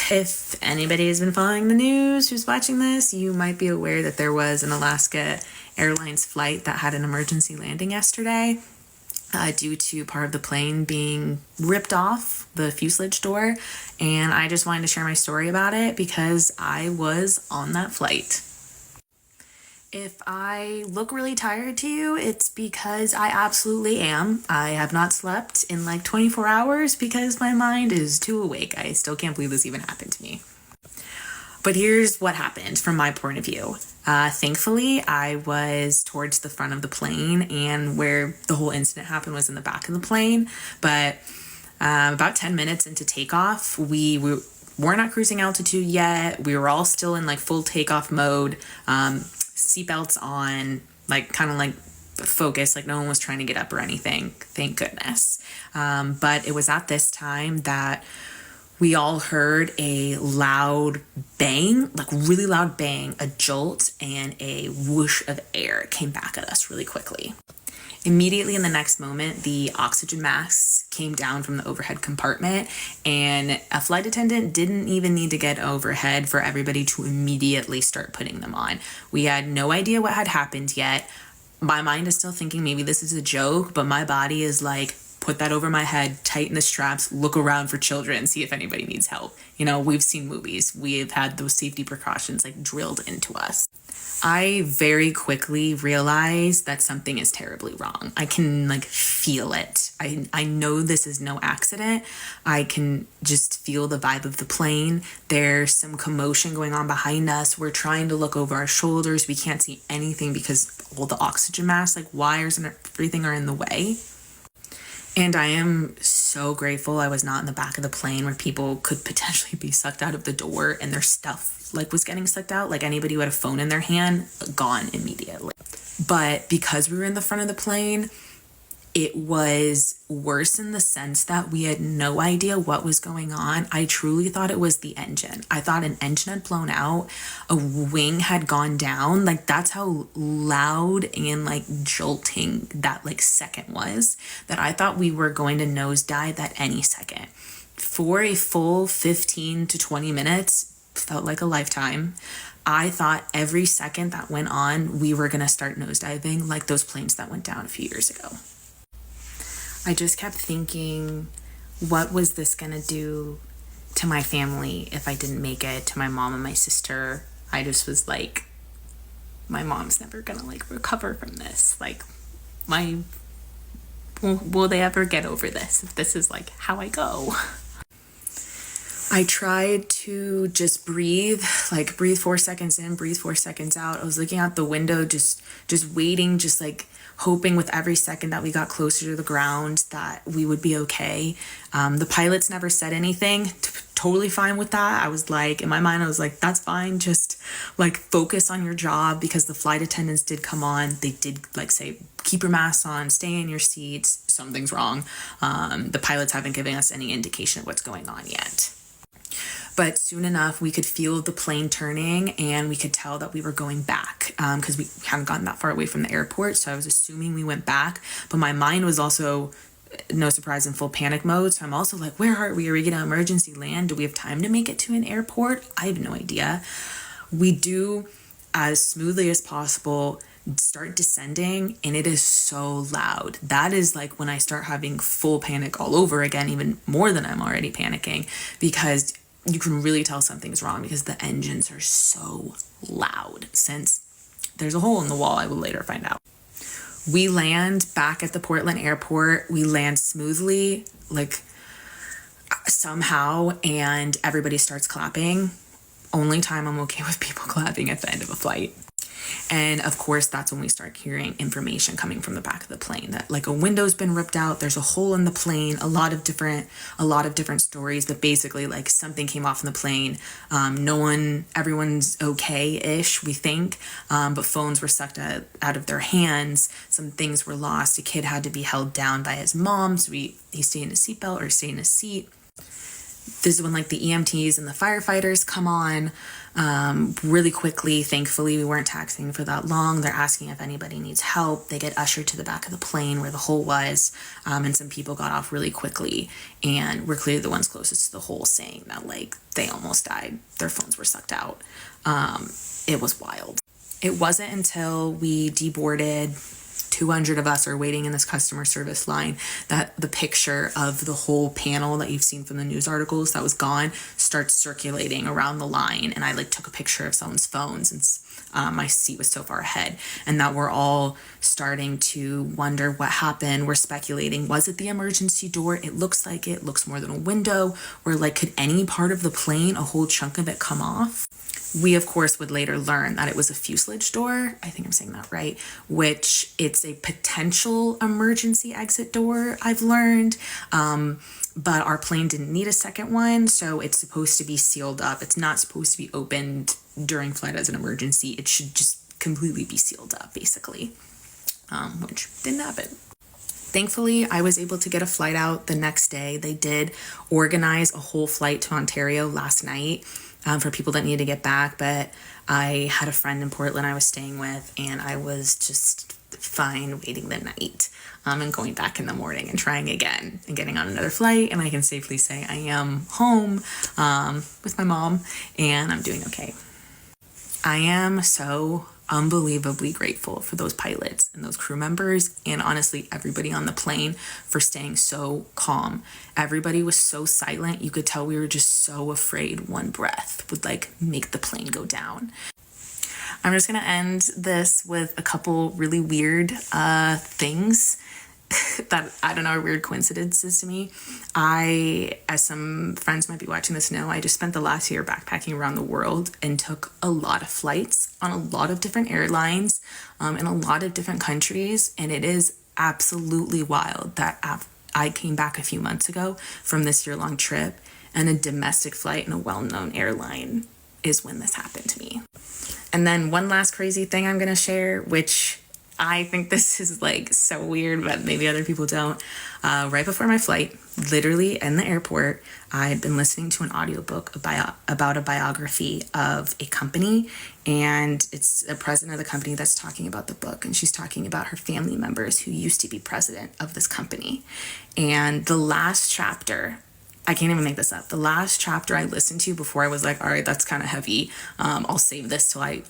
If anybody has been following the news who's watching this, you might be aware that there was an Alaska Airlines flight that had an emergency landing yesterday due to part of the plane being ripped off the fuselage door. And I just wanted to share my story about it because I was on that flight. If I look really tired to you, it's because I absolutely am. I have not slept in like 24 hours because my mind is too awake. I still can't believe this even happened to me. But here's what happened from my point of view. Thankfully, I was towards the front of the plane, and where the whole incident happened was in the back of the plane. But about 10 minutes into takeoff, we weren't at cruising altitude yet. We were all still in like full takeoff mode. Seatbelts on, like kind of like focus, like no one was trying to get up or anything, thank goodness. But it was at this time that we all heard a loud bang, like really loud bang, a jolt, and a whoosh of air came back at us really quickly. Immediately in the next moment, the oxygen masks came down from the overhead compartment, and a flight attendant didn't even need to get overhead for everybody to immediately start putting them on. We had no idea what had happened yet. My mind is still thinking maybe this is a joke, but my body is like, put that over my head, tighten the straps, look around for children, see if anybody needs help. You know, we've seen movies. We've had those safety precautions like drilled into us. I very quickly realized that something is terribly wrong. I can like feel it. I know this is no accident. I can just feel the vibe of the plane. There's some commotion going on behind us. We're trying to look over our shoulders. We can't see anything because all the oxygen masks, like wires and everything, are in the way. And I am so grateful I was not in the back of the plane where people could potentially be sucked out of the door and their stuff like was getting sucked out. Like anybody who had a phone in their hand, gone immediately. But because we were in the front of the plane, it was worse in the sense that we had no idea what was going on. I truly thought it was the engine. I thought an engine had blown out, a wing had gone down. Like that's how loud and like jolting that like second was, that I thought we were going to nosedive at any second. For a full 15 to 20 minutes, felt like a lifetime. I thought every second that went on, we were going to start nosediving like those planes that went down a few years ago. I just kept thinking, what was this gonna do to my family if I didn't make it, to my mom and my sister? I just was like, my mom's never gonna like recover from this. Like, will they ever get over this if this is like how I go? I tried to just breathe, like breathe 4 seconds in, breathe 4 seconds out. I was looking out the window, just waiting, just like hoping with every second that we got closer to the ground that we would be okay. The pilots never said anything. Totally fine with that. I was like, in my mind, I was like, that's fine. Just like focus on your job, because the flight attendants did come on. They did like say, keep your masks on, stay in your seats. Something's wrong. The pilots haven't given us any indication of what's going on yet. But soon enough, we could feel the plane turning, and we could tell that we were going back because we hadn't gotten that far away from the airport. So I was assuming we went back. But my mind was also, no surprise, in full panic mode. So I'm also like, where are we? Are we going to emergency land? Do we have time to make it to an airport? I have no idea. We do, as smoothly as possible, start descending, and it is so loud. That is like when I start having full panic all over again, even more than I'm already panicking, because you can really tell something's wrong because the engines are so loud. Since there's a hole in the wall, I will later find out. We land back at the Portland airport. We land smoothly, like somehow, and everybody starts clapping. Only time I'm okay with people clapping at the end of a flight. And of course, that's when we start hearing information coming from the back of the plane that like a window's been ripped out, there's a hole in the plane, a lot of different stories, but basically like something came off in the plane. Everyone's okay-ish, we think, but phones were sucked out of their hands. Some things were lost. A kid had to be held down by his mom, so he stayed in a seatbelt or stayed in a seat. this is when like the EMTs and the firefighters come on really quickly. Thankfully, we weren't taxiing for that long. They're asking if anybody needs help. They get ushered to the back of the plane where the hole was, and some people got off really quickly and were clearly the ones closest to the hole, saying that like they almost died. Their phones were sucked out. It was wild. It wasn't until we deboarded, 200 of us are waiting in this customer service line, that the picture of the whole panel that you've seen from the news articles that was gone starts circulating around the line. And I like took a picture of someone's phone since my seat was so far ahead, and that we're all starting to wonder what happened. We're speculating, was it the emergency door? It looks like it looks more than a window. Or like, could any part of the plane, a whole chunk of it, come off? We, of course, would later learn that it was a fuselage door. I think I'm saying that right, which it's a potential emergency exit door, I've learned. But our plane didn't need a second one, so it's supposed to be sealed up. It's not supposed to be opened during flight as an emergency. It should just completely be sealed up, basically, which didn't happen. Thankfully, I was able to get a flight out the next day. They did organize a whole flight to Ontario last night for people that needed to get back, but I had a friend in Portland I was staying with, and I was just fine waiting the night and going back in the morning and trying again and getting on another flight. And I can safely say I am home with my mom, and I'm doing okay. I am so unbelievably grateful for those pilots and those crew members, and honestly everybody on the plane, for staying so calm. Everybody was so silent. You could tell we were just so afraid one breath would like make the plane go down. I'm just gonna end this with a couple really weird things that I don't know are weird coincidences to me. As some friends might be watching this know, I just spent the last year backpacking around the world and took a lot of flights on a lot of different airlines in a lot of different countries. And it is absolutely wild that I came back a few months ago from this year-long trip, and a domestic flight in a well-known airline is when this happened to me. And then one last crazy thing I'm going to share, which I think this is like so weird, but maybe other people don't. Right before my flight, literally in the airport, I had been listening to an audiobook about a biography of a company, and it's the president of the company that's talking about the book, and she's talking about her family members who used to be president of this company. And the last chapter, I can't even make this up. The last chapter I listened to before I was like, all right, that's kind of heavy. I'll save this till I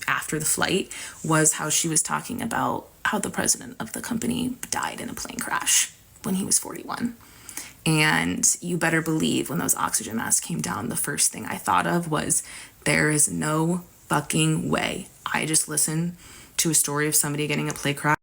after the flight, was how she was talking about how the president of the company died in a plane crash when he was 41. And you better believe when those oxygen masks came down, the first thing I thought of was, there is no fucking way I just listened to a story of somebody getting a plane crash.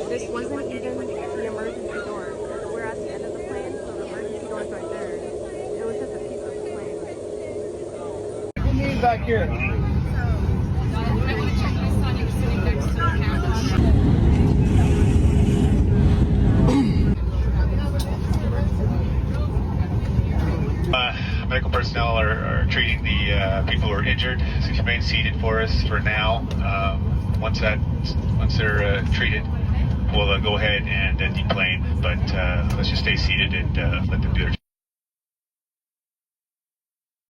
This wasn't even the emergency door. We're at the end of the plane, so the emergency door is right there. It was just a piece of the plane. Who needs back here? I'm going to check my son. He was sitting next to the camera. Medical personnel are treating the people who are injured. So you remain seated for us for now. Once they're treated, we'll go ahead and deplane. But let's just stay seated and let them do their job.